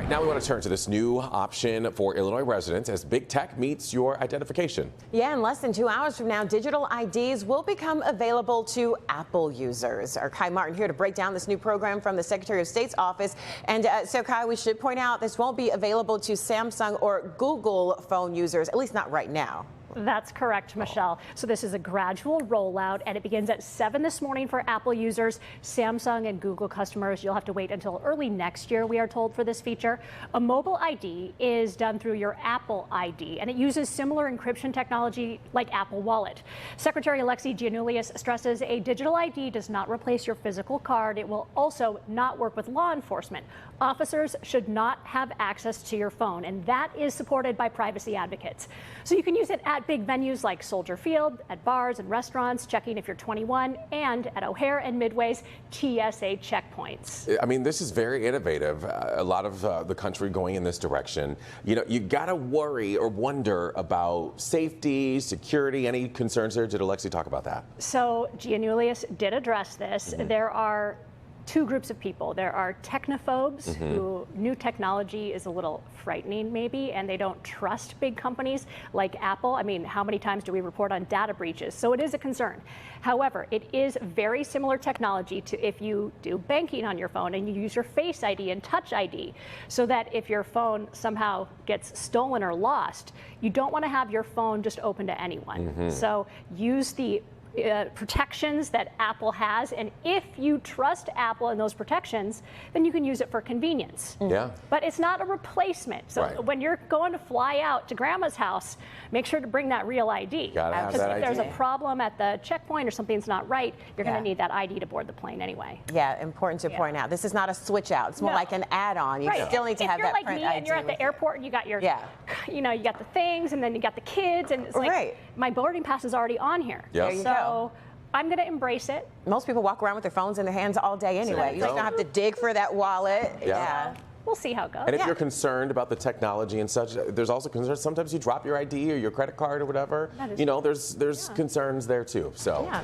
Now we want to turn to this new option for Illinois residents as big tech meets your identification. Yeah, in less than 2 hours from now, digital IDs will become available to Apple users. Our Kai Martin here to break down this new program from the Secretary of State's office. And so, Kai, we should point out this won't be available to Samsung or Google phone users, at least not right now. That's correct, Michelle. So this is a gradual rollout, and it begins at 7 this morning for Apple users. Samsung and Google customers, you'll have to wait until early next year, we are told, for this feature. A mobile ID is done through your Apple ID, and it uses similar encryption technology like Apple Wallet. Secretary Alexi Giannoulias stresses a digital ID does not replace your physical card. It will also not work with law enforcement. Officers should not have access to your phone, and that is supported by privacy advocates. So you can use it at big venues like Soldier Field, at bars and restaurants, checking if you're 21, and at O'Hare and Midway's TSA checkpoints. I mean, this is very innovative. A lot of the country going in this direction. You know, you got to worry or wonder about safety, security. Any concerns there? Did Alexi talk about that? So Giannoulias did address this. There are two groups of people. There are technophobes who new technology is a little frightening maybe, and they don't trust big companies like Apple. I mean, how many times do we report on data breaches? So it is a concern. However, it is very similar technology to if you do banking on your phone and you use your Face ID and Touch ID, so that if your phone somehow gets stolen or lost, you don't want to have your phone just open to anyone. So use the protections that Apple has, and if you trust Apple and those protections, then you can use it for convenience. Yeah. But it's not a replacement. So when you're going to fly out to grandma's house, make sure to bring that real ID. Gotta have because that if ID. there's a problem at the checkpoint or something's not right, you're going to need that ID to board the plane anyway. Yeah, important to point out. This is not a switch out. It's more like an add-on. You still need to have that print ID. If you're like me and you're at the airport and you got your, you know, you got the things and then you got the kids, and it's like my boarding pass is already on here. There you go. So I'm going to embrace it. Most people walk around with their phones in their hands all day anyway. You just don't have to dig for that wallet. Yeah. We'll see how it goes. And if you're concerned about the technology and such, there's also concerns. Sometimes you drop your ID or your credit card or whatever. You know, there's concerns there too. So. Yeah,